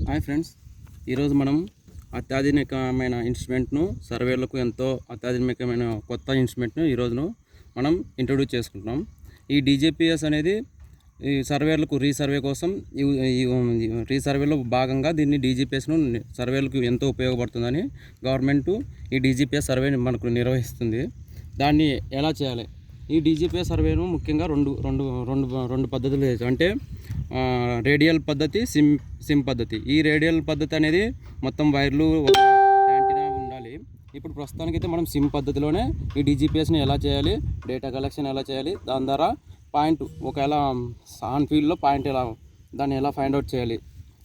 Hi friends, ఈరోజు మనం అత్యాధునికమైన ఇన్స్ట్రుమెంట్ను సర్వేలకు ఎంతో అత్యాధునికమైన కొత్త ఇన్స్ట్రుమెంట్ను ఈరోజు మనం ఇంట్రొడ్యూస్ చేసుకుంటున్నాం. ఈ డీజీపీఎస్ అనేది ఈ సర్వేలకు రీసర్వే కోసం రీసర్వేలో భాగంగా దీన్ని డీజీపీఎస్ను సర్వేలకు ఎంతో ఉపయోగపడుతుందని గవర్నమెంట్ ఈ డీజీపీఎస్ సర్వేని మనకు నిర్వహిస్తుంది. దాన్ని ఎలా చేయాలి? ఈ డీజీపీఎస్ సర్వేను ముఖ్యంగా రెండు పద్ధతులు అంటే రేడియల్ పద్ధతి, సిమ్ పద్ధతి. ఈ రేడియల్ పద్ధతి అనేది మొత్తం వైర్లు యాంటీనా ఉండాలి. ఇప్పుడు ప్రస్తుతానికైతే మనం సిమ్ పద్ధతిలోనే ఈ డీజీపీఎస్ని ఎలా చేయాలి, డేటా కలెక్షన్ ఎలా చేయాలి, దాని ద్వారా పాయింట్ ఒకవేళ ఆన్ ఫీల్డ్లో పాయింట్ దాన్ని ఎలా ఫైండ్ అవుట్ చేయాలి,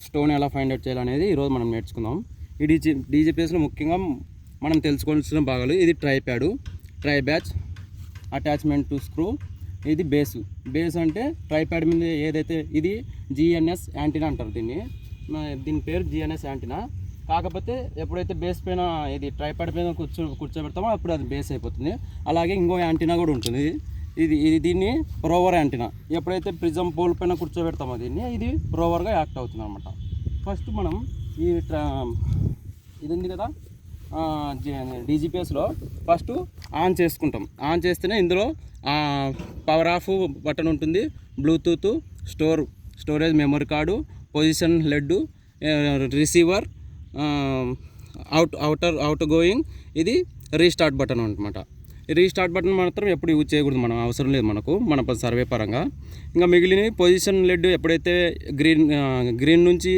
స్టోన్ ఎలా ఫైండ్ అవుట్ చేయాలి అనేది ఈరోజు మనం నేర్చుకుందాం. ఈ డీజీపీఎస్లో ముఖ్యంగా మనం తెలుసుకోవాల్సిన భాగాలు: ఇది try pad, try batch, attachment to screw, ఇది బేస్ అంటే ట్రైప్యాడ్ మీద ఏదైతే ఇది జిఎన్ఎస్ యాంటీనా అంటారు. దీని పేరు జిఎన్ఎస్ యాంటీనా. కాకపోతే ఎప్పుడైతే బేస్ పైన ఇది ట్రైప్యాడ్ పైన కూర్చోబెడతామో అప్పుడు అది బేస్ అయిపోతుంది. అలాగే ఇంకో యాంటీనా కూడా ఉంటుంది. దీన్ని రోవర్ యాంటీనా. ఎప్పుడైతే ప్రిజం పోల్ పైన కూర్చోబెడతామో ఇది రోవర్గా యాక్ట్ అవుతుంది అనమాట. ఫస్ట్ మనం ఇది ఉంది కదా డీజీపీఎస్లో ఫస్ట్ ఆన్ చేసుకుంటాం. ఆన్ చేస్తేనే ఇందులో పవర్ ఆఫ్ బటన్ ఉంటుంది, Bluetooth, storage memory card, position LED, receiver, out going, ఇది రీస్టార్ట్ బటన్ అనమాట. ఈ రీస్టార్ట్ బటన్ మాత్రం ఎప్పుడు యూజ్ చేయకూడదు, మనం అవసరం లేదు మన సర్వే పరంగా. ఇంకా మిగిలిన పొజిషన్ లెడ్ ఎప్పుడైతే గ్రీన్ నుంచి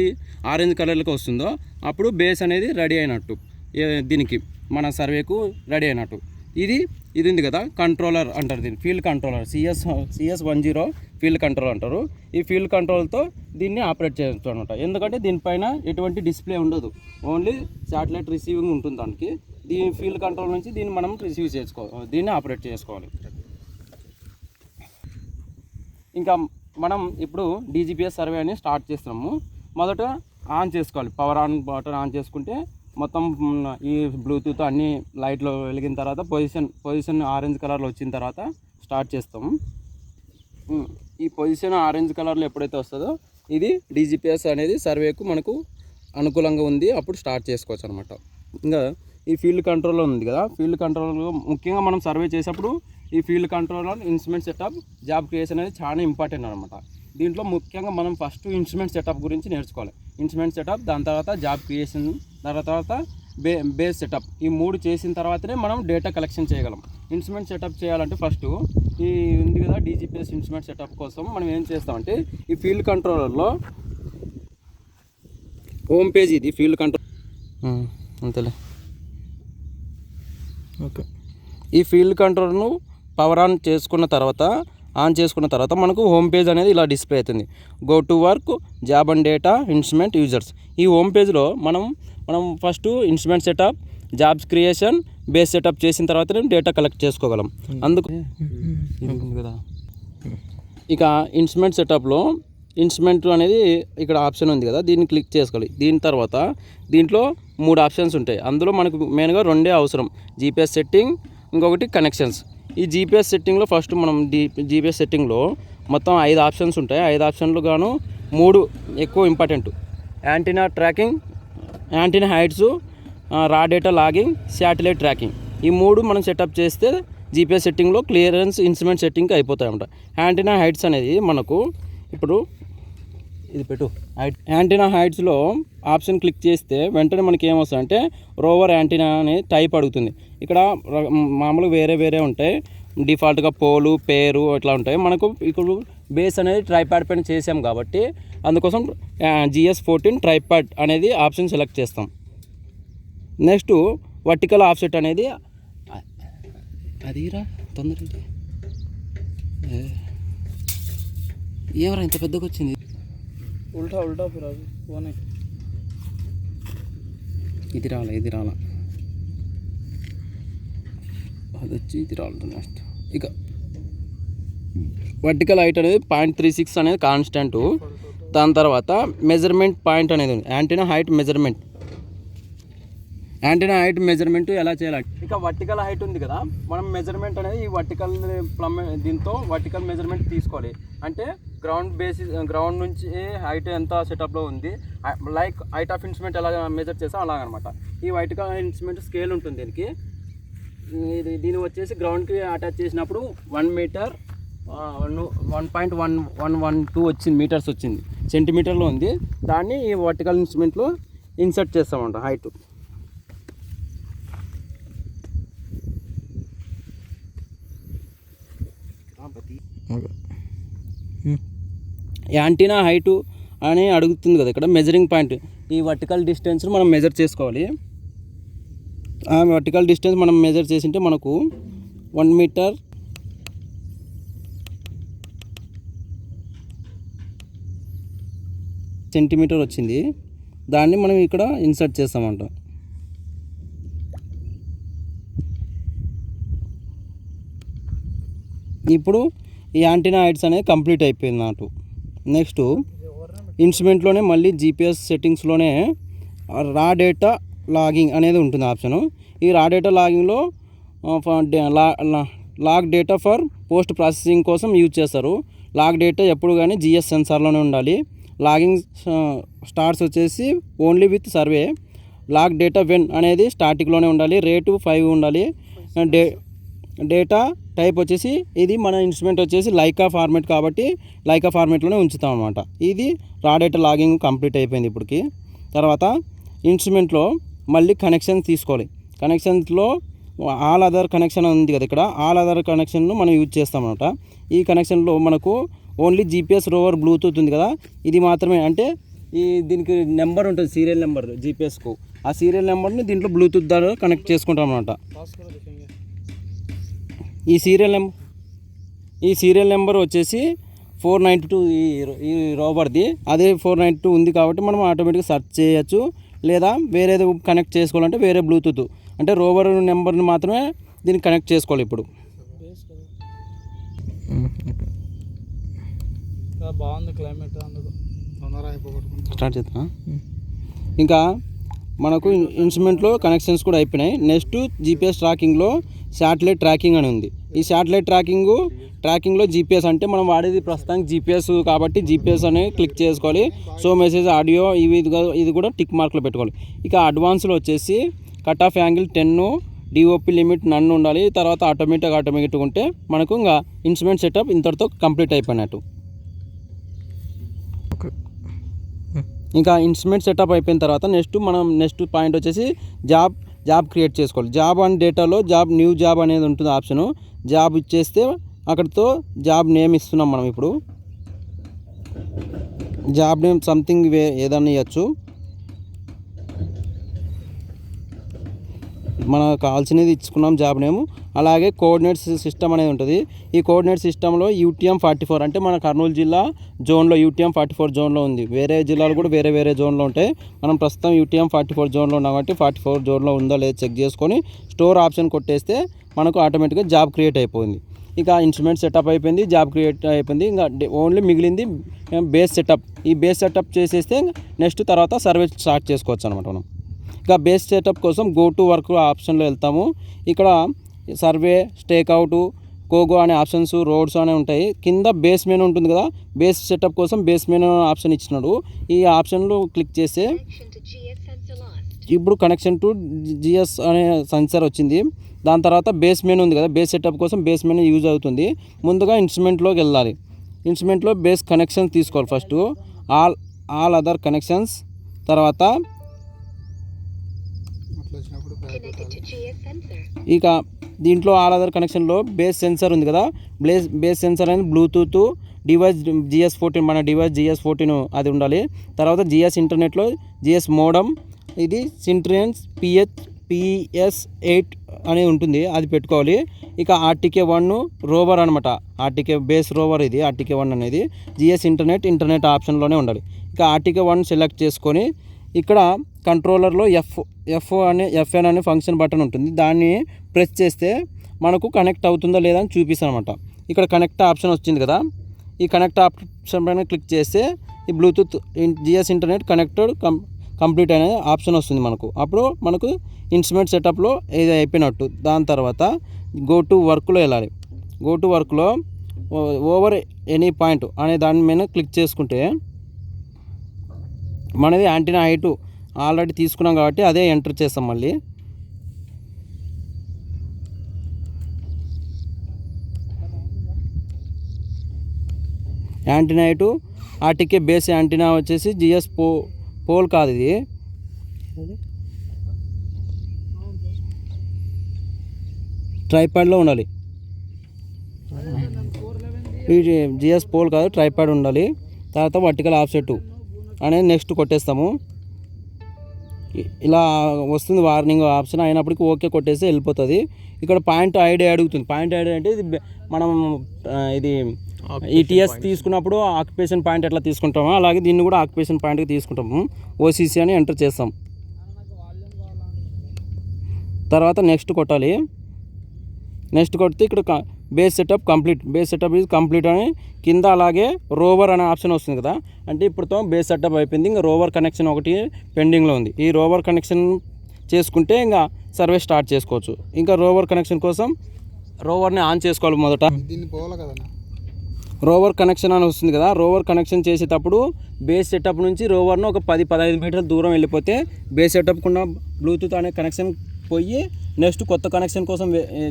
ఆరెంజ్ కలర్లోకి వస్తుందో అప్పుడు బేస్ అనేది రెడీ అయినట్టు, దీనికి మన సర్వేకు రెడీ అయినట్టు. ఇది ఉంది కదా కంట్రోలర్ అంటారు, దీన్ని field controller, CS10 field control అంటారు. ఈ ఫీల్డ్ కంట్రోల్తో దీన్ని ఆపరేట్ చేయొచ్చు అనమాట. ఎందుకంటే దీనిపైన ఎటువంటి డిస్ప్లే ఉండదు, ఓన్లీ శాటిలైట్ రిసీవింగ్ ఉంటుంది దానికి. దీని ఫీల్డ్ కంట్రోల్ నుంచి దీన్ని మనం రిసీవ్ చేసుకోవాలి, దీన్ని ఆపరేట్ చేసుకోవాలి. ఇంకా మనం ఇప్పుడు డీజీపీఎస్ సర్వే అని స్టార్ట్ చేస్తున్నాము. మొదట ఆన్ చేసుకోవాలి, పవర్ ఆన్ బటన్ ఆన్ చేసుకుంటే మొత్తం ఈ బ్లూటూత్ అన్ని లైట్లో వెలిగిన తర్వాత పొజిషన్ ఆరెంజ్ కలర్లో వచ్చిన తర్వాత స్టార్ట్ చేస్తాము. ఈ పొజిషన్ ఆరెంజ్ కలర్లో ఎప్పుడైతే వస్తుందో ఇది డీజీపీఎస్ అనేది సర్వేకు మనకు అనుకూలంగా ఉంది, అప్పుడు స్టార్ట్ చేసుకోవచ్చు అనమాట. ఇంకా ఈ ఫీల్డ్ కంట్రోల్లో ఉంది కదా, ఫీల్డ్ కంట్రోల్లో ముఖ్యంగా మనం సర్వే చేసేప్పుడు ఈ field controller, instrument setup, job creation అనేది చాలా ఇంపార్టెంట్ అనమాట. దీంట్లో ముఖ్యంగా మనం ఫస్ట్ ఇన్స్ట్రుమెంట్ సెటప్ గురించి నేర్చుకోవాలి. ఇన్స్ట్రుమెంట్ సెటప్, దాని తర్వాత జాబ్ క్రియేషన్, దాని తర్వాత బేస్ సెటప్. ఈ 3 చేసిన తర్వాతనే మనం డేటా కలెక్షన్ చేయగలం. ఇన్స్ట్రుమెంట్ సెటప్ చేయాలంటే ఫస్ట్ ఈ ఉంది కదా డీజీపీఎస్ ఇన్స్ట్రుమెంట్ సెటప్ కోసం మనం ఏం చేస్తామంటే ఈ ఫీల్డ్ కంట్రోలర్లో హోమ్ పేజ్, ఇది ఫీల్డ్ కంట్రోల్ అంతేలే. ఓకే, ఈ ఫీల్డ్ కంట్రోల్ను పవర్ ఆన్ చేసుకున్న తర్వాత మనకు హోమ్ పేజ్ అనేది ఇలా డిస్ప్లే అవుతుంది. Go to work, job and data, instrument, users. ఈ హోమ్ పేజ్లో మనం first instrument setup, jobs creation, base setup చేసిన తర్వాతనే డేటా కలెక్ట్ చేసుకోగలం. అందుకు కదా ఇక ఇన్స్ట్రుమెంట్ సెటప్లో ఇన్స్ట్రుమెంట్ అనేది ఇక్కడ ఆప్షన్ ఉంది కదా, దీన్ని క్లిక్ చేసుకోవాలి. దీని తర్వాత దీంట్లో 3 ఆప్షన్స్ ఉంటాయి. అందులో మనకు మెయిన్గా 2 అవసరం: జీపీఎస్ సెట్టింగ్, ఇంకొకటి కనెక్షన్స్. ఈ జీపీఎస్ సెట్టింగ్లో ఫస్ట్ మనం జీపీఎస్ సెట్టింగ్లో మొత్తం 5 ఆప్షన్స్ ఉంటాయి. 5 ఆప్షన్లు గాను 3 ఎక్కువ important: antenna tracking, antenna heights, raw data logging, satellite tracking. ఈ 3 మనం సెటప్ చేస్తే జీపీఎస్ సెట్టింగ్లో క్లియరెన్స్ ఇన్స్ట్రుమెంట్ సెట్టింగ్కి అయిపోతాయి అన్నమాట. యాంటీనా హైట్స్ అనేది మనకు ఇప్పుడు ఇది పెట్టు. యాంటీనా హైట్స్లో ఆప్షన్ క్లిక్ చేస్తే వెంటనే మనకి ఏమొస్తుందంటే రోవర్ యాంటీనా అనే టైప్ అడుగుతుంది. ఇక్కడ మామూలుగా వేరే ఉంటాయి, డిఫాల్ట్గా పోలు, పేరు ఇట్లా ఉంటాయి. మనకు ఇప్పుడు బేస్ అనేది ట్రైప్యాడ్ పైన చేసాం కాబట్టి అందుకోసం GS14 ట్రైప్యాడ్ అనేది ఆప్షన్ సెలెక్ట్ చేస్తాం. నెక్స్ట్ వర్టికల్ ఆఫ్సెట్ అనేది అదిరా తొందరగా ఏమరా ఇంత పెద్దగా వచ్చింది. ఉల్టా పోనీ, ఇది రాలా అది వచ్చి ఇది రాలేదు. నెక్స్ట్ ఇక వర్టికల్ హైట్ అనేది 0.36 అనేది కాన్స్టెంట్. దాని తర్వాత మెజర్మెంట్ పాయింట్ అనేది ఉంది, antenna height measurement. Antenna height measurement ఎలా చేయాలి? ఇక వర్టికల్ హైట్ ఉంది కదా, మనం మెజర్మెంట్ అనేది ఈ వర్టికల్ దీంతో వర్టికల్ మెజర్మెంట్ తీసుకోవాలి. అంటే గ్రౌండ్ నుంచి హైట్ ఎంత సెటప్లో ఉంది, లైక్ హైట్ ఆఫ్ ఇన్స్ట్రుమెంట్ ఎలా మెజర్ చేస్తాం అలాగనమాట. ఈ వర్టికల్ ఇన్స్ట్రుమెంట్ స్కేల్ ఉంటుంది దీనికి. దీని వచ్చేసి గ్రౌండ్కి అటాచ్ చేసినప్పుడు 1 మీటర్ 1.112 వచ్చింది, మీటర్స్ వచ్చింది, సెంటీమీటర్లో ఉంది. దాన్ని ఈ వర్టికల్ ఇన్స్ట్రుమెంట్లో ఇన్సర్ట్ చేస్తామంట హైట్. యాంటీనా హైటు అని అడుగుతుంది కదా ఇక్కడ, మెజరింగ్ పాయింట్. ఈ వర్టికల్ డిస్టెన్స్ మనం మెజర్ చేసుకోవాలి. ఆ వర్టికల్ డిస్టెన్స్ మనం మెజర్ చేసింటే మనకు 1 మీటర్ సెంటీమీటర్ వచ్చింది. దాన్ని మనం ఇక్కడ ఇన్సర్ట్ చేస్తామంట. ఇప్పుడు ఈ యాంటీనా హైట్స్ అనేది కంప్లీట్ అయిపోయింది నాకు. నెక్స్ట్ ఇన్స్ట్రుమెంట్లోనే మళ్ళీ జీపీఎస్ సెట్టింగ్స్లోనే రా డేటా లాగింగ్ అనేది ఉంటుంది ఆప్షను. ఈ రా డేటా లాగింగ్లో log data for post processing కోసం యూజ్ చేస్తారు. లాగ్ డేటా ఎప్పుడు కానీ జిఎస్ సెన్సార్లోనే ఉండాలి. లాగింగ్ స్టార్ట్స్ వచ్చేసి only with survey. Log data when అనేది స్టాటిక్లోనే ఉండాలి. రేటు 5 ఉండాలి. డేటా టైప్ వచ్చేసి ఇది మన ఇన్స్ట్రుమెంట్ వచ్చేసి లైకా ఫార్మేట్ కాబట్టి లైకా ఫార్మేట్లోనే ఉంచుతాం అనమాట. ఇది రా డేటా లాగింగ్ కంప్లీట్ అయిపోయింది ఇప్పటికి. తర్వాత ఇన్స్ట్రుమెంట్లో మళ్ళీ కనెక్షన్ తీసుకోవాలి. కనెక్షన్స్లో ఆల్ అదర్ కనెక్షన్ ఉంది కదా, ఇక్కడ ఆల్ అదర్ కనెక్షన్ను మనం యూజ్ చేస్తాం అనమాట. ఈ కనెక్షన్లో మనకు ఓన్లీ జీపీఎస్ రోవర్ బ్లూటూత్ ఉంది కదా, ఇది మాత్రమే. అంటే దీనికి నెంబర్ ఉంటుంది, సీరియల్ నెంబర్ జీపీఎస్కు. ఆ సీరియల్ నెంబర్ని దీంట్లో బ్లూటూత్ ద్వారా కనెక్ట్ చేసుకుంటాం అనమాట. ఈ సీరియల్ నెంబర్ వచ్చేసి 492 ఈ రోవర్ది. అదే 492 ఉంది కాబట్టి మనం ఆటోమేటిక్గా సెర్చ్ చేయొచ్చు. లేదా వేరేది కనెక్ట్ చేసుకోవాలంటే వేరే బ్లూటూత్ అంటే రోవర్ నెంబర్ని మాత్రమే దీన్ని కనెక్ట్ చేసుకోవాలి. ఇప్పుడు బాగుంది క్లైమేట్, స్టార్ట్ చేద్దాం. ఇంకా మనకు ఇన్స్ట్రుమెంట్లో కనెక్షన్స్ కూడా అయిపోయినాయి. నెక్స్ట్ జీపీఎస్ ట్రాకింగ్లో శాటిలైట్ ట్రాకింగ్ అని ఉంది. ఈ శాటిలైట్ ట్రాకింగ్లో జీపీఎస్ అంటే మనం వాడేది ప్రస్తుతానికి జీపీఎస్ కాబట్టి జీపీఎస్ అనేది క్లిక్ చేసుకోవాలి. సో మెసేజ్ ఆడియో ఇది కూడా టిక్ మార్క్లో పెట్టుకోవాలి. ఇక అడ్వాన్స్లో వచ్చేసి cut off angle 10, DOP limit నన్ను ఉండాలి. తర్వాత ఆటోమేటిక్ ఉంటే మనకు ఇంకా ఇన్స్ట్రుమెంట్ సెటప్ ఇంతటితో కంప్లీట్ అయిపోయినట్టు. ఇంకా ఇన్స్ట్రుమెంట్ సెటప్ అయిపోయిన తర్వాత నెక్స్ట్ పాయింట్ వచ్చేసి జాబ్ క్రియేట్ చేసుకోవాలి. జాబ్ అండ్ డేటాలో న్యూ జాబ్ అనేది ఉంటుంది ఆప్షను. జాబ్ ఇచ్చేస్తే అక్కడితో జాబ్ నేమ్ ఇస్తున్నాం మనం. ఇప్పుడు జాబ్ నేమ్ సంథింగ్ ఏదన్నా ఇవ్వచ్చు. మనకు కావాల్సినది ఇచ్చుకున్నాం జాబ్ నేము. అలాగే కోఆర్డినేట్ సిస్టమ్ అనేది ఉంటుంది. ఈ కోఆర్డినేట్ సిస్టంలో UTM-44 అంటే మన కర్నూలు జిల్లా జోన్లో UTM-44 జోన్లో ఉంది. వేరే జిల్లాలు కూడా వేరే జోన్లో ఉంటాయి. మనం ప్రస్తుతం UTM-44 జోన్లో ఉన్నాం కాబట్టి 44 జోన్లో ఉందో లేదో చెక్ చేసుకొని స్టోర్ ఆప్షన్ కొట్టేస్తే మనకు ఆటోమేటిక్గా జాబ్ క్రియేట్ అయిపోయింది. ఇక ఇన్స్ట్రుమెంట్ సెటప్ అయిపోయింది, జాబ్ క్రియేట్ అయిపోయింది. ఇంకా ఓన్లీ మిగిలింది బేస్ సెటప్. ఈ బేస్ సెటప్ చేసేస్తే నెక్స్ట్ తర్వాత సర్వీస్ స్టార్ట్ చేసుకోవచ్చు అనమాట మనం. ఇక బేస్ సెటప్ కోసం గో టు వర్క్ ఆప్షన్లో వెళ్తాము. ఇక్కడ సర్వే, స్టేక్అవుట్, కోగో అనే ఆప్షన్స్, రోడ్స్ అనే ఉంటాయి. కింద బేస్ మెనూ ఉంటుంది కదా, బేస్ సెటప్ కోసం బేస్ మెనూ ఆప్షన్ ఇచ్చినాడు. ఈ ఆప్షన్లో క్లిక్ చేస్తే ఇప్పుడు కనెక్షన్ టు జిఎస్ అనే సెన్సర్ వచ్చింది. దాని తర్వాత బేస్ మెనూ ఉంది కదా, బేస్ సెటప్ కోసం బేస్ మెనూ యూజ్ అవుతుంది. ముందుగా ఇన్స్ట్రుమెంట్లోకి వెళ్ళాలి. ఇన్స్ట్రుమెంట్లో బేస్ కనెక్షన్స్ తీసుకోవాలి. ఫస్ట్ ఆల్ అదర్ కనెక్షన్స్, తర్వాత ఇక దీంట్లో ఆల్ అదర్ కనెక్షన్లో బేస్ సెన్సర్ ఉంది కదా, బేస్ సెన్సర్ అనేది బ్లూటూత్ డివైస్ GS14, మన డివైస్ GS14 అది ఉండాలి. తర్వాత GS ఇంటర్నెట్లో GS మోడమ్, ఇది సింట్రియన్స్ PS8 అనేది ఉంటుంది, అది పెట్టుకోవాలి. ఇక RTK1 రోవర్ అనమాట, RTK బేస్ రోవర్ ఇది. RTK1 అనేది GS ఇంటర్నెట్ ఆప్షన్లోనే ఉండాలి. ఇక RTK1 సెలెక్ట్ చేసుకొని ఇక్కడ కంట్రోలర్లో FN అనే ఫంక్షన్ బటన్ ఉంటుంది. దాన్ని ప్రెస్ చేస్తే మనకు కనెక్ట్ అవుతుందా లేదా అని చూపిస్తాను అనమాట. ఇక్కడ కనెక్ట్ ఆప్షన్ వచ్చింది కదా, ఈ కనెక్ట్ ఆప్షన్ పైన క్లిక్ చేస్తే ఈ Bluetooth GS internet connected complete అనే ఆప్షన్ వస్తుంది మనకు. అప్పుడు మనకు ఇన్స్ట్రుమెంట్ సెటప్లో ఇది అయిపోయినట్టు. దాని తర్వాత గో టు వర్క్లో వెళ్ళాలి. గో టు వర్క్లో ఓవర్ ఎనీ పాయింట్ అనే దాని మీద క్లిక్ చేసుకుంటే మనది యాంటీనా హైటు ఆల్రెడీ తీసుకున్నాం కాబట్టి అదే ఎంటర్ చేస్తాం. మళ్ళీ యాంటీనా హైటు ఆర్టీకే బేస్ యాంటీనా వచ్చేసి జిఎస్ పోల్ కాదు, ఇది ట్రైపాడ్లో ఉండాలి. ఇది జిఎస్ పోల్ కాదు, ట్రైపాడ్ ఉండాలి. తర్వాత వర్టికల్ ఆఫ్సెట్ అనేది నెక్స్ట్ కొట్టేస్తాము. ఇలా వస్తుంది వార్నింగ్ ఆప్షన్ అయినప్పటికీ ఓకే కొట్టేస్తే వెళ్ళిపోతుంది. ఇక్కడ పాయింట్ ఐడి అడుగుతుంది. పాయింట్ ఐడి అంటే ఇది మనం ఇది ఈటీఎస్ తీసుకున్నప్పుడు ఆక్యుపేషన్ పాయింట్ ఎట్లా తీసుకుంటామో అలాగే దీన్ని కూడా ఆక్యుపేషన్ పాయింట్కి తీసుకుంటాము. ఓసీసీ అని ఎంటర్ చేస్తాం. తర్వాత నెక్స్ట్ కొట్టాలి. నెక్స్ట్ కొడితే ఇక్కడ base setup complete, base setup is complete అని కింద అలాగే రోవర్ అనే ఆప్షన్ వస్తుంది కదా, అంటే ఇప్పుడుతో బేస్ సెటప్ అయిపోయింది. ఇంకా రోవర్ కనెక్షన్ ఒకటి పెండింగ్లో ఉంది. ఈ రోవర్ కనెక్షన్ చేసుకుంటే ఇంకా సర్వీస్ స్టార్ట్ చేసుకోవచ్చు. ఇంకా రోవర్ కనెక్షన్ కోసం రోవర్ని ఆన్ చేసుకోవాలి. మొదట రోవర్ కనెక్షన్ అని వస్తుంది కదా, రోవర్ కనెక్షన్ చేసేటప్పుడు బేస్ సెటప్ నుంచి రోవర్ను ఒక 10-15 మీటర్ల దూరం వెళ్ళిపోతే బేస్ సెటప్ ఉన్న బ్లూటూత్ అనే కనెక్షన్ పోయి నెక్స్ట్ కొత్త కనెక్షన్ కోసం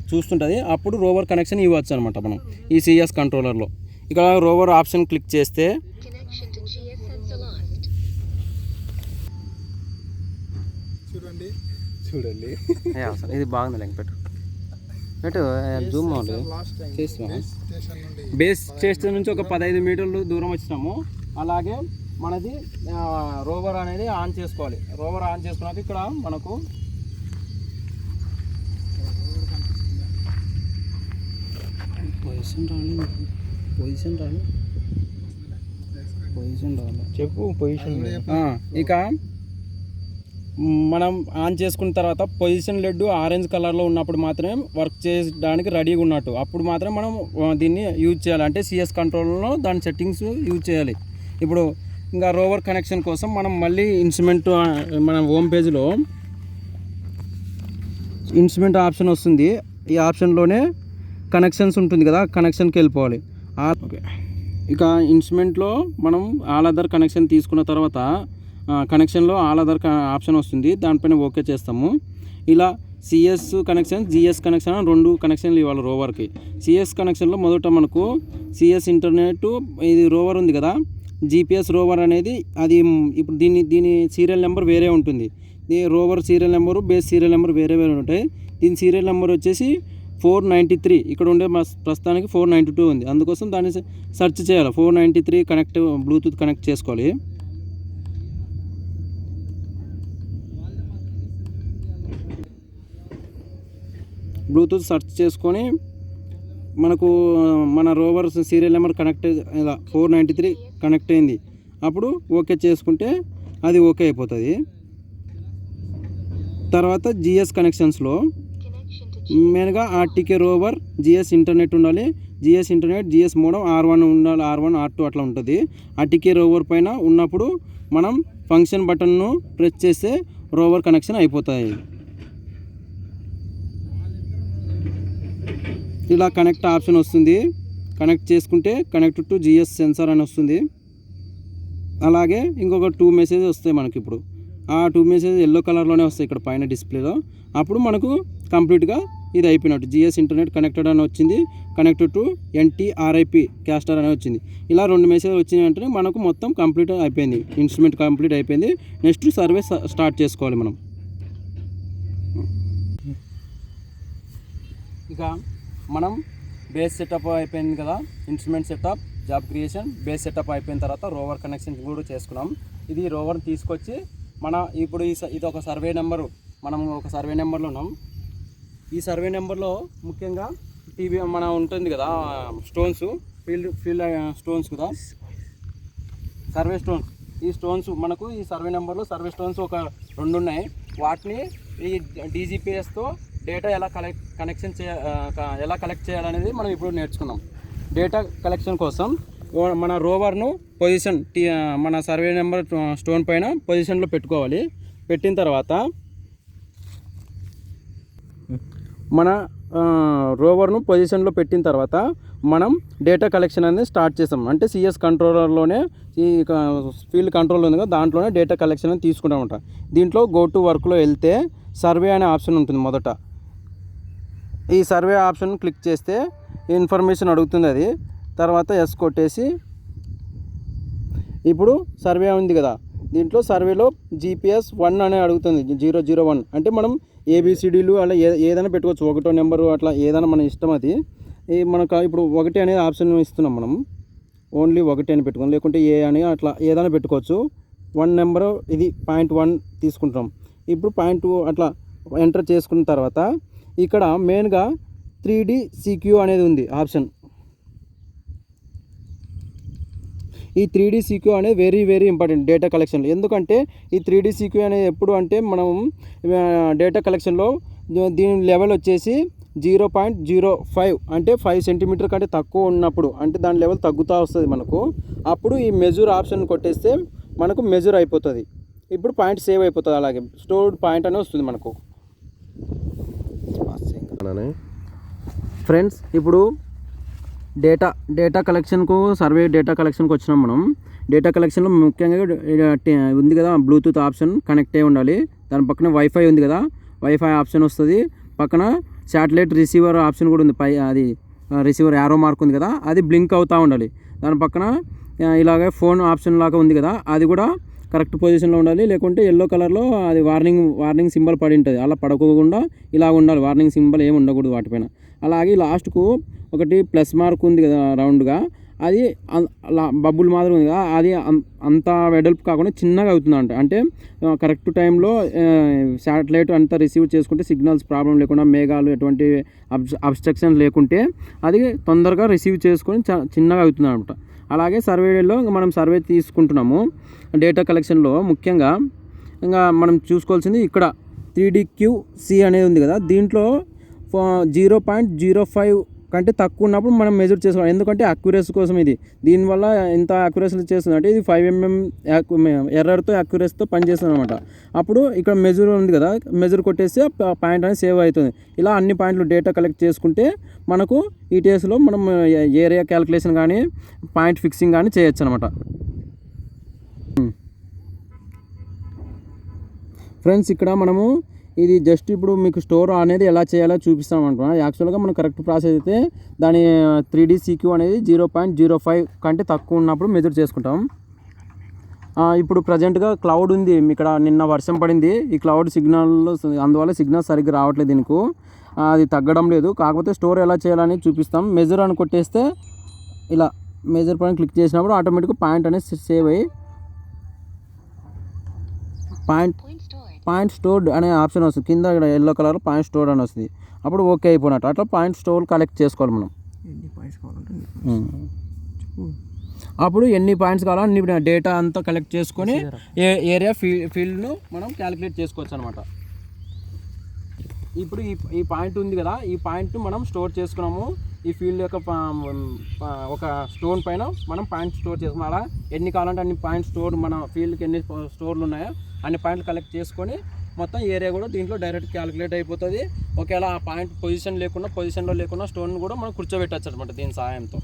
చూస్తుంటుంది. అప్పుడు రోవర్ కనెక్షన్ ఇవ్వచ్చు అనమాట మనం ఈ సిఎస్ కంట్రోలర్లో. ఇక్కడ రోవర్ ఆప్షన్ క్లిక్ చేస్తే చూడండి ఇది బాగుంది. లెంక్ పెట్టు జూమ్ చేస్తాము. బేస్ స్టేషన్ నుంచి ఒక 15 మీటర్లు దూరం వచ్చినాము. అలాగే మనది రోవర్ అనేది ఆన్ చేసుకోవాలి. రోవర్ ఆన్ చేసుకున్నాక ఇక్కడ మనకు పొజిషన్ రాలి చెప్పు. పొజిషన్ ఇక మనం ఆన్ చేసుకున్న తర్వాత పొజిషన్ లెడ్ ఆరెంజ్ కలర్లో ఉన్నప్పుడు మాత్రమే వర్క్ చేయడానికి రెడీగా ఉన్నట్టు. అప్పుడు మాత్రం మనం దీన్ని యూజ్ చేయాలి. అంటే సిఎస్ కంట్రోల్లో దాని సెట్టింగ్స్ యూజ్ చేయాలి. ఇప్పుడు ఇంకా రోవర్ కనెక్షన్ కోసం మనం మళ్ళీ ఇన్స్ట్రుమెంట్ మన హోమ్ పేజ్లో ఇన్స్ట్రుమెంట్ ఆప్షన్ వస్తుంది. ఈ ఆప్షన్లోనే కనెక్షన్స్ ఉంటుంది కదా, కనెక్షన్కి వెళ్ళిపోవాలి. ఓకే, ఇక ఇన్స్ట్రుమెంట్లో మనం ఆల్ అదర్ కనెక్షన్ తీసుకున్న తర్వాత కనెక్షన్లో ఆల్ అదర్ ఆప్షన్ వస్తుంది. దానిపైన ఓకే చేస్తాము. ఇలా సిఎస్ కనెక్షన్, జిఎస్ కనెక్షన్ అని 2 కనెక్షన్లు ఇవ్వాలి రోవర్కి. సిఎస్ కనెక్షన్లో మొదట మనకు సిఎస్ ఇంటర్నెట్ ఇది రోవర్ ఉంది కదా, జిపిఎస్ రోవర్ అనేది అది ఇప్పుడు దీని సీరియల్ నెంబర్ వేరే ఉంటుంది. దీని rover serial number, base serial number వేరే ఉంటాయి. దీని సీరియల్ నెంబర్ వచ్చేసి 493. ఇక్కడ ఉండే ప్రస్తుతానికి 492 ఉంది. అందుకోసం దాన్ని సెర్చ్ చేయాలి. 493 కనెక్ట్ బ్లూటూత్ కనెక్ట్ చేసుకోవాలి. బ్లూటూత్ సెర్చ్ చేసుకొని మనకు మన రోవర్ సీరియల్ నెంబర్ కనెక్ట్ ఇలా 493 కనెక్ట్ అయింది. అప్పుడు ఓకే చేసుకుంటే అది ఓకే అయిపోతుంది. తర్వాత జిఎస్ కనెక్షన్స్లో మెయిన్గా ఆర్టీకే రోవర్, జిఎస్ ఇంటర్నెట్ ఉండాలి. GS internet, GS modem R1 ఉండాలి. R1 R2 అట్లా ఉంటుంది. ఆర్టీకే రోవర్ పైన ఉన్నప్పుడు మనం ఫంక్షన్ బటన్ను ప్రెస్ చేస్తే రోవర్ కనెక్షన్ అయిపోతాయి. ఇలా కనెక్ట్ ఆప్షన్ వస్తుంది. కనెక్ట్ చేసుకుంటే కనెక్ట్ టు జిఎస్ సెన్సార్ అని వస్తుంది. అలాగే ఇంకొక 2 మెసేజెస్ వస్తాయి మనకి. ఇప్పుడు ఆ 2 మెసేజ్ ఎల్లో కలర్లోనే వస్తాయి ఇక్కడ పైన డిస్ప్లేలో. అప్పుడు మనకు కంప్లీట్గా ఇది అయిపోయినట్టు. జిఎస్ ఇంటర్నెట్ కనెక్టెడ్ అని వచ్చింది, కనెక్టెడ్ టు NT-RIP క్యాస్టర్ అని వచ్చింది. ఇలా 2 మెసేజ్ వచ్చినాయి అంటే మనకు మొత్తం కంప్లీట్ అయిపోయింది. ఇన్స్ట్రుమెంట్ కంప్లీట్ అయిపోయింది. నెక్స్ట్ సర్వీస్ స్టార్ట్ చేసుకోవాలి మనం. ఇక మనం బేస్ సెటప్ అయిపోయింది కదా, instrument setup, job creation, base setup అయిపోయిన తర్వాత రోవర్ కనెక్షన్ కూడా చేసుకున్నాం. ఇది రోవర్ని తీసుకొచ్చి ఇప్పుడు ఇది ఒక సర్వే నెంబరు, మనం ఒక సర్వే నెంబర్లో ఉన్నాం. ఈ సర్వే నెంబర్లో ముఖ్యంగా టీవీ మన ఉంటుంది కదా, స్టోన్స్, ఫీల్డ్ స్టోన్స్ కదా, సర్వే స్టోన్స్. ఈ స్టోన్స్ మనకు ఈ సర్వే నెంబర్లో సర్వే స్టోన్స్ ఒక 2 ఉన్నాయి. వాటిని ఈ డీజీపీఎస్తో డేటా ఎలా కలెక్ట్ చేయాలనేది మనం ఇప్పుడు నేర్చుకుందాం. డేటా కలెక్షన్ కోసం మన రోవర్ను పొజిషన్ మన సర్వే నెంబర్ స్టోన్ పైన పొజిషన్లో పెట్టుకోవాలి. పెట్టిన తర్వాత మన రోవర్ను పొజిషన్లో పెట్టిన తర్వాత మనం డేటా కలెక్షన్ అనేది స్టార్ట్ చేస్తాం. అంటే సిఎస్ కంట్రోలర్లోనే ఈ ఫీల్డ్ కంట్రోల్ ఉంది కదా, దాంట్లోనే డేటా కలెక్షన్ అనేది తీసుకుంటామంట. దీంట్లో గో టు వర్క్లో వెళ్తే సర్వే అనే ఆప్షన్ ఉంటుంది. మొదట ఈ సర్వే ఆప్షన్ క్లిక్ చేస్తే ఇన్ఫర్మేషన్ అడుగుతుంది. అది తర్వాత ఎస్ కొట్టేసి ఇప్పుడు సర్వే ఉంది కదా, దీంట్లో సర్వేలో GPS 1 అనే అడుగుతుంది. 001 అంటే మనం ABCDలు అలా ఏదైనా పెట్టుకోవచ్చు, 1వ నెంబరు అట్లా ఏదైనా మన ఇష్టం. అది మనకు ఇప్పుడు 1 అనేది ఆప్షన్ ఇస్తున్నాం. మనం ఓన్లీ 1 అని పెట్టుకోం, లేకుంటే ఏ అని అట్లా ఏదైనా పెట్టుకోవచ్చు. 1 నెంబరు ఇది 0.1 తీసుకుంటాం. ఇప్పుడు 0.2 అట్లా ఎంటర్ చేసుకున్న తర్వాత ఇక్కడ మెయిన్గా 3D CQ అనేది ఉంది ఆప్షన్. ఈ 3D CQ అనేది వెరీ వెరీ ఇంపార్టెంట్ డేటా కలెక్షన్లో. ఎందుకంటే ఈ 3D CQ అనేది ఎప్పుడు అంటే మనం డేటా కలెక్షన్లో దీని లెవెల్ వచ్చేసి 0.05 అంటే 5 సెంటీమీటర్ కంటే తక్కువ ఉన్నప్పుడు, అంటే దాని లెవెల్ తగ్గుతూ వస్తుంది మనకు. అప్పుడు ఈ మెజూర్ ఆప్షన్ కొట్టేస్తే మనకు మెజూర్ అయిపోతుంది. ఇప్పుడు పాయింట్ సేవ్ అయిపోతుంది. అలాగే స్టోర్డ్ పాయింట్ అని వస్తుంది మనకు. ఫ్రెండ్స్, ఇప్పుడు డేటా కలెక్షన్కు సర్వే డేటా కలెక్షన్కి వచ్చినాం. మనం డేటా కలెక్షన్లో ముఖ్యంగా ఉంది కదా బ్లూటూత్ ఆప్షన్ కనెక్ట్ అయి ఉండాలి. దాని పక్కన వైఫై ఉంది కదా, వైఫై ఆప్షన్ వస్తుంది. పక్కన శాటిలైట్ రిసీవర్ ఆప్షన్ కూడా ఉంది. అది రిసీవర్ యారో మార్క్ ఉంది కదా, అది బ్లింక్ అవుతూ ఉండాలి. దాని పక్కన ఇలాగే ఫోన్ ఆప్షన్ లాగా ఉంది కదా, అది కూడా కరెక్ట్ పొజిషన్లో ఉండాలి. లేకుంటే ఎల్లో కలర్లో అది వార్నింగ్ సింబల్ పడి ఉంటుంది. అలా పడకోకుండా ఇలా ఉండాలి. వార్నింగ్ సింబల్ ఏమి ఉండకూడదు వాటిపైన. అలాగే లాస్ట్కు ఒకటి ప్లస్ మార్క్ ఉంది కదా రౌండ్గా, అది బబుల్ మాదిరి ఉంది కదా, అది అంత వెడల్పు కాకుండా చిన్నగా అవుతుంది. అంటే కరెక్ట్ టైంలో శాటిలైట్ అంతా రిసీవ్ చేసుకుంటే సిగ్నల్స్ ప్రాబ్లం లేకుండా, మేఘాలు ఎటువంటి అబ్స్ట్రక్షన్ లేకుంటే అది తొందరగా రిసీవ్ చేసుకొని చిన్నగా అవుతుంది అనమాట. అలాగే సర్వేలో మనం సర్వే తీసుకుంటున్నాము డేటా కలెక్షన్లో. ముఖ్యంగా ఇంకా మనం చూసుకోవాల్సింది ఇక్కడ 3DQC అనేది ఉంది కదా, దీంట్లో 0.05 కంటే తక్కువ ఉన్నప్పుడు మనం మెజర్ చేసుకోవాలి. ఎందుకంటే అక్యురసీ కోసం ఇది. దీనివల్ల ఎంత అక్యురసీ చేస్తుంది అంటే ఇది 5 mm ఎర్రర్తో అక్యురసీతో పనిచేస్తుంది అనమాట. అప్పుడు ఇక్కడ మెజర్ ఉంది కదా, మెజర్ కొట్టేస్తే పాయింట్ అనేది సేవ్ అవుతుంది. ఇలా అన్ని పాయింట్లు డేటా కలెక్ట్ చేసుకుంటే మనకు ETSలో మనం ఏరియా క్యాలిక్యులేషన్ కానీ పాయింట్ ఫిక్సింగ్ కానీ చేయొచ్చు అనమాట. ఫ్రెండ్స్, ఇక్కడ మనము ఇది జస్ట్ ఇప్పుడు మీకు స్టోర్ అనేది ఎలా చేయాలో చూపిస్తాం అంటున్నా. యాక్చువల్గా మనం కరెక్ట్ ప్రాసెస్ అయితే దాని 3D CQ అనేది 0.05 కంటే తక్కువ ఉన్నప్పుడు మెజర్ చేసుకుంటాం. ఇప్పుడు ప్రజెంట్గా క్లౌడ్ ఉంది ఇక్కడ, నిన్న వర్షం పడింది. ఈ క్లౌడ్ సిగ్నల్, అందువల్ల సిగ్నల్ సరిగ్గా రావట్లేదు దీనికి, అది తగ్గడం లేదు. కాకపోతే స్టోర్ ఎలా చేయాలని చూపిస్తాం. మెజర్ అని కొట్టేస్తే ఇలా మెజర్ పైన క్లిక్ చేసినప్పుడు ఆటోమేటిక్గా పాయింట్ అనేది సేవ్ అయ్యి పాయింట్ స్టోర్డ్ అనే ఆప్షన్ వస్తుంది. కింద ఇక్కడ ఎల్లో కలర్ పాయింట్ స్టోర్డ్ అని వస్తుంది. అప్పుడు ఓకే అయిపోయినట్టు. అట్లా పాయింట్ స్టోర్ కలెక్ట్ చేసుకోవాలి మనం. అప్పుడు ఎన్ని పాయింట్స్ కావాలో అన్ని డేటా అంతా కలెక్ట్ చేసుకొని ఏరియా ఫీల్డ్ను మనం క్యాలిక్యులేట్ చేసుకోవచ్చు అనమాట. ఇప్పుడు ఈ పాయింట్ ఉంది కదా, ఈ పాయింట్ మనం స్టోర్ చేసుకున్నాము. ఈ ఫీల్డ్ యొక్క ఒక స్టోన్ పైన మనం పాయింట్ స్టోర్ చేసుకున్నాం. అలా ఎన్ని కావాలంటే అన్ని పాయింట్ స్టోర్, మన ఫీల్డ్కి ఎన్ని స్టోర్లు ఉన్నాయో అన్ని పాయింట్లు కలెక్ట్ చేసుకొని మొత్తం ఏరియా కూడా దీంట్లో డైరెక్ట్ క్యాలిక్యులేట్ అయిపోతుంది. ఒకవేళ ఆ పాయింట్ పొజిషన్లో లేకుండా స్టోన్ కూడా మనం కూర్చోబెట్టచ్చు అనమాట దీని సహాయంతో.